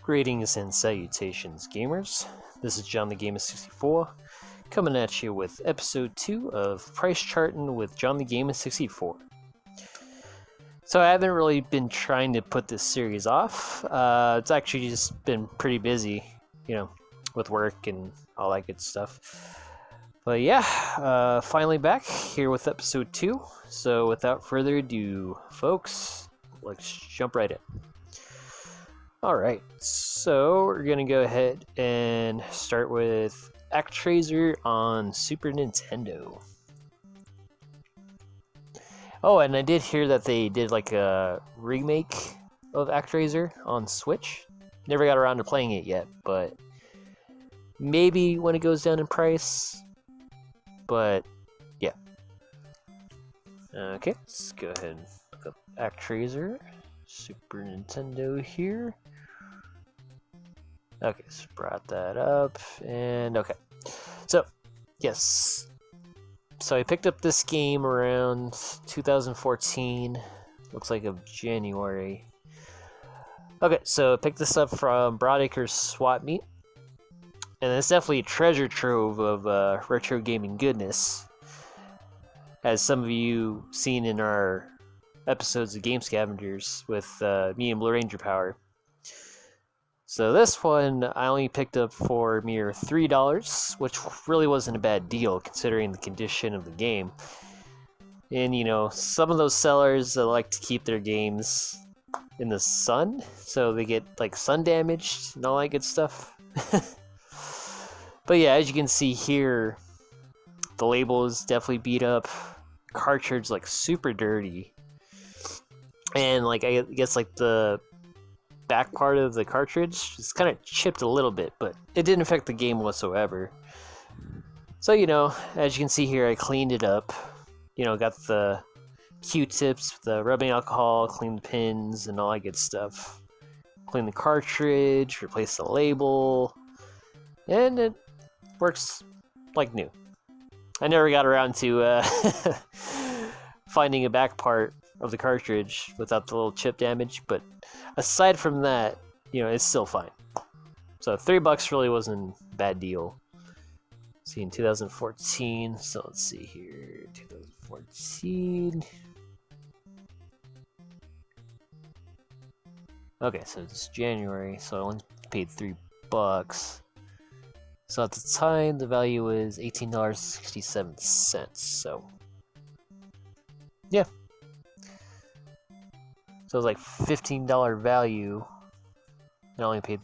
Greetings and salutations, gamers. This is John the Gamer64, coming at you with episode 2 of Price Chartin with John the Gamer64. So I haven't really been trying to put this series off. It's actually just been pretty busy, with work and all that good stuff. But yeah, finally back here with episode 2. So without further ado, folks, let's jump right in. Alright, so we're going to go ahead and start with Actraiser on Super Nintendo. Oh, and I did hear that they did like a remake of Actraiser on Switch. Never got around to playing it yet, but maybe when it goes down in price. But yeah. Okay, let's go ahead and look up Actraiser, Super Nintendo here. Okay, so brought that up, and okay. So, yes. So I picked up this game around 2014, looks like of January. Okay, so I picked this up from Broadacre's Swap Meet, and it's definitely a treasure trove of retro gaming goodness. As some of you seen in our episodes of Game Scavengers with me and Blue Ranger Power. So this one I only picked up for a mere $3, which really wasn't a bad deal considering the condition of the game. And some of those sellers like to keep their games in the sun, so they get like sun damaged and all that good stuff. But yeah, as you can see here, the label is definitely beat up. Cartridge like super dirty. And like I guess like the back part of the cartridge is kind of chipped a little bit, but it didn't affect the game whatsoever. So as you can see here, I cleaned it up. Got the Q-tips, the rubbing alcohol, cleaned the pins and all that good stuff. Cleaned the cartridge, replaced the label, and it works like new. I never got around to finding a back part of the cartridge without the little chip damage, but aside from that, it's still fine. So $3 really wasn't a bad deal. See, in 2014, so let's see here, 2014. Okay, so it's January, so I only paid $3. So at the time, the value was $18.67. So yeah. So it was like $15 value. I only paid,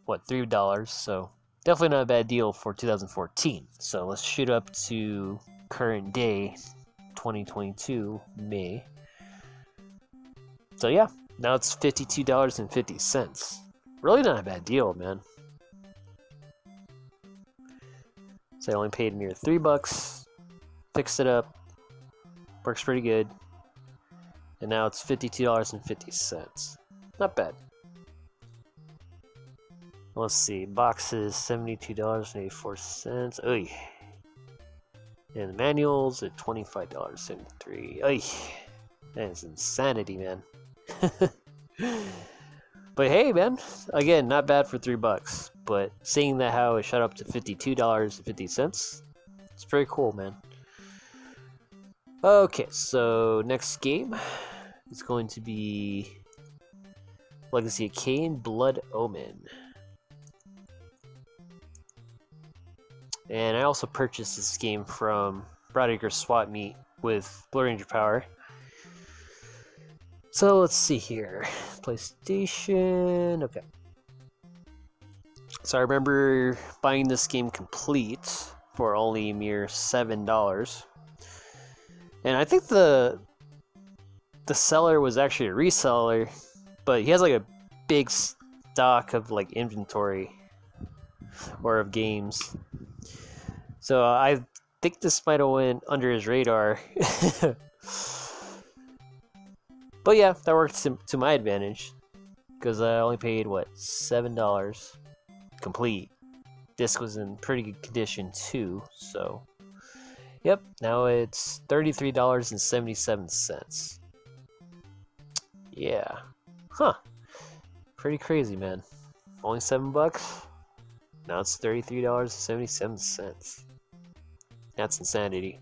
$3? So definitely not a bad deal for 2014. So let's shoot up to current day, 2022, May. So yeah, now it's $52.50. Really not a bad deal, man. So I only paid a mere $3. Fixed it up. Works pretty good. And now it's $52.50. Not bad. Let's see. Boxes, $72.84. Oy. And the manuals at $25.73. Oy. That is insanity, man. But hey, man. Again, not bad for $3. But seeing that how it shot up to $52.50, it's pretty cool, man. Okay, so next game is going to be Legacy of Kane, Blood Omen. And I also purchased this game from Broadacre's Swap Meet with Blue Ranger Power. So let's see here. PlayStation, okay. So I remember buying this game complete for only a mere $7. And I think the seller was actually a reseller, but he has like a big stock of like inventory or of games. So I think this might have went under his radar. But yeah, that worked to my advantage because I only paid $7 complete. Disc was in pretty good condition too, so yep, now it's $33.77. Yeah. Huh. pretty crazy, man. Only $7. Now it's $33.77. That's insanity.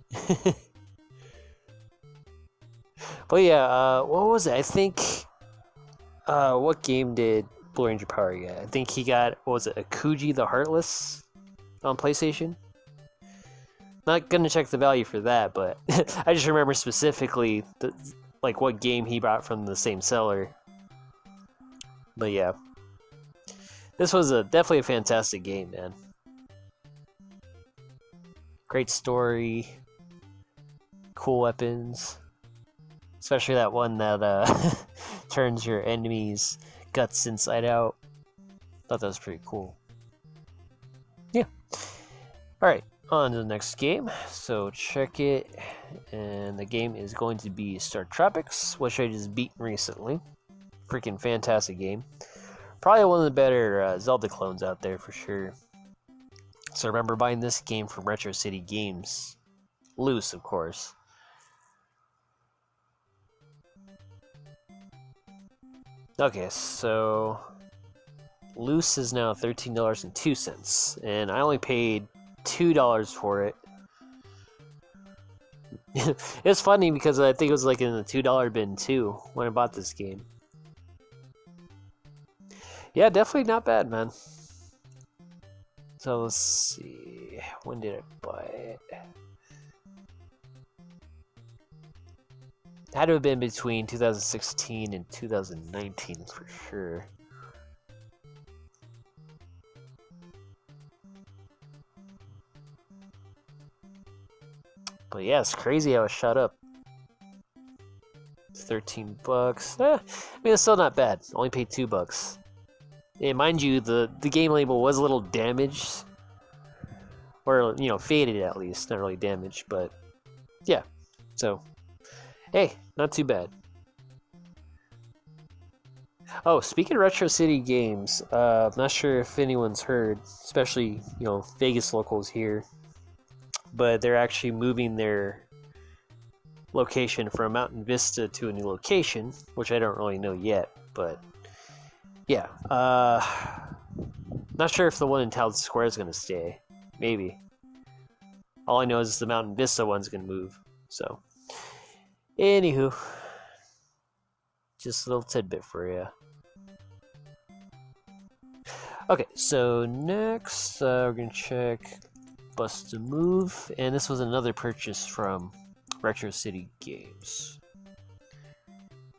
But yeah, what was it? I think, what game did Blue Ranger Power get? I think he got, what was it, Akuji the Heartless on PlayStation? Not gonna check the value for that, but I just remember specifically like what game he bought from the same seller. But yeah, this was definitely a fantastic game, man. Great story, cool weapons, especially that one that turns your enemies' guts inside out. Thought that was pretty cool. Yeah. All right. On to the next game, so check it, and the game is going to be Tropics, which I just beat recently. Freaking fantastic game. Probably one of the better Zelda clones out there for sure. So I remember buying this game from Retro City Games. Loose, of course. Okay, so Loose is now $13.02, and I only paid $2 for it. It's funny because I think it was like in the $2 bin too when I bought this game. Yeah, definitely not bad, man. So let's see, when did I buy it? Had to have been between 2016 and 2019 for sure. But yeah, it's crazy how it shot up. It's $13. I mean, it's still not bad. Only paid $2. And mind you, the game label was a little damaged, or faded at least. Not really damaged, but yeah. So, hey, not too bad. Oh, speaking of Retro City Games, I'm not sure if anyone's heard, especially Vegas locals here, but they're actually moving their location from Mountain Vista to a new location, which I don't really know yet, but yeah. Not sure if the one in Town Square is going to stay. Maybe. All I know is the Mountain Vista one's going to move. So, anywho, just a little tidbit for you. Okay, so next we're going to check Bust to Move, and this was another purchase from Retro City Games.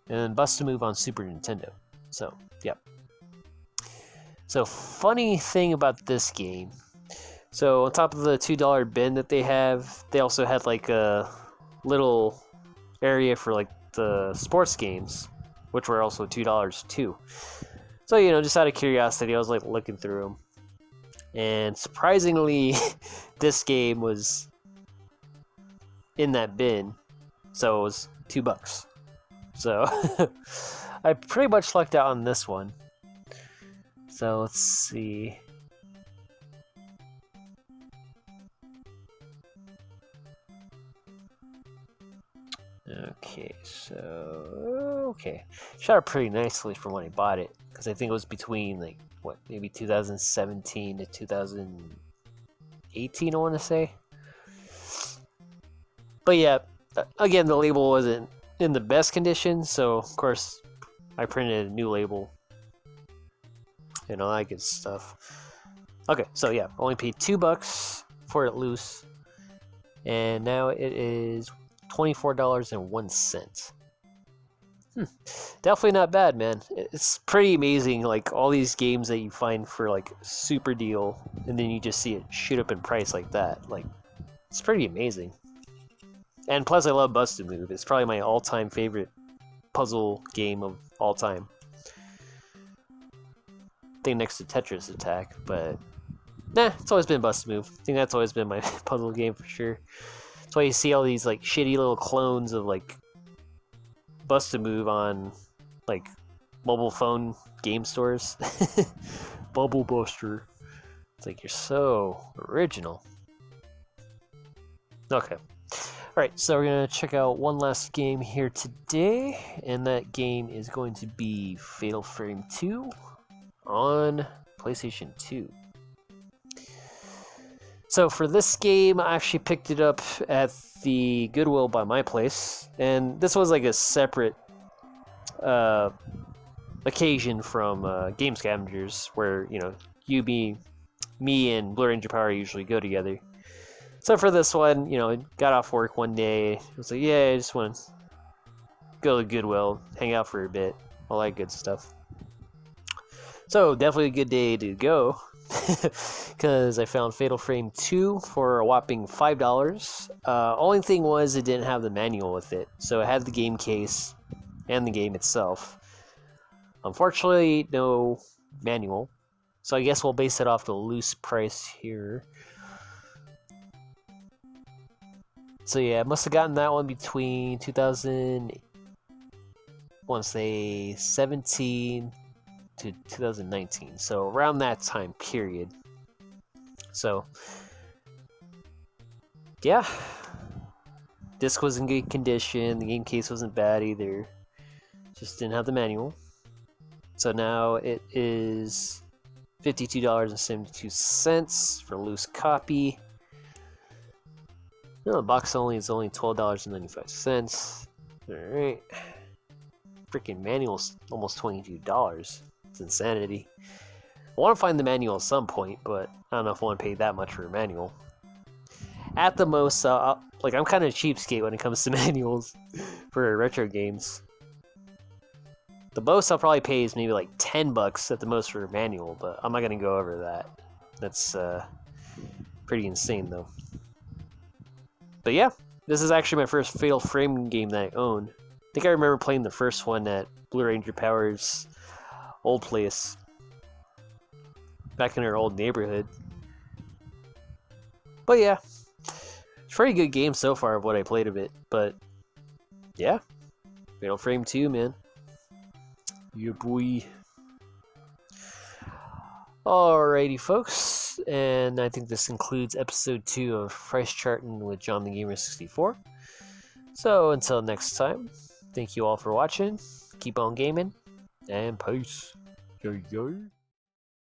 And Bust to Move on Super Nintendo. So, yeah. So, funny thing about this game. So, on top of the $2 bin that they have, they also had like a little area for like the sports games, which were also $2 too. So, just out of curiosity, I was like looking through them. And surprisingly, this game was in that bin, so it was $2. So I pretty much lucked out on this one. So let's see. Okay, shot up pretty nicely from when I bought it, because I think it was between like maybe 2017 to 2018, I want to say. But yeah, again, the label wasn't in the best condition, so of course I printed a new label and all that good stuff. Okay, so yeah, only paid $2 for it loose, and now it is $24.01. Definitely not bad, man. It's pretty amazing, like all these games that you find for like super deal, and then you just see it shoot up in price like that. Like, it's pretty amazing. And plus, I love Bust to Move. It's probably my all-time favorite puzzle game of all time. Thing next to Tetris Attack, but nah, it's always been Bust to Move. I think that's always been my puzzle game for sure. That's why you see all these like shitty little clones of like Bust to Move on like mobile phone game stores. Bubble Buster. It's like, you're so original. Okay. Alright, so we're going to check out one last game here today, and that game is going to be Fatal Frame 2, on PlayStation 2. So for this game, I actually picked it up at the Goodwill by my place, and this was like a separate occasion from Game Scavengers, where me and Blue Ranger Power usually go together. So for this one, got off work one day. I was like, yeah, I just want to go to Goodwill, hang out for a bit, all that good stuff. So definitely a good day to go, because I found Fatal Frame 2 for a whopping $5. Only thing was it didn't have the manual with it, so it had the game case and the game itself. Unfortunately, no manual, so I guess we'll base it off the loose price here. So yeah, I must have gotten that one between 2017 to 2019, so around that time period. So yeah, disc was in good condition, the game case wasn't bad either, just didn't have the manual. So now it is $52.72 for a loose copy. No, the box only is only $12.95. Alright. Freaking manual's almost $22. It's insanity. I want to find the manual at some point, but I don't know if I want to pay that much for a manual. At the most, I'm kind of a cheapskate when it comes to manuals for retro games. The most I'll probably pay is maybe like $10 at the most for a manual, but I'm not going to go over that. That's pretty insane, though. But yeah, this is actually my first Fatal Frame game that I own. I think I remember playing the first one at Blue Ranger Power's old place, back in our old neighborhood. But yeah, it's a pretty good game so far of what I played of it. But yeah, Fatal Frame 2, man. Yeah, boy. Alrighty, folks, and I think this concludes episode 2 of Price Chartin with John the Gamer 64. So until next time, thank you all for watching. Keep on gaming, and peace. Yo, yo.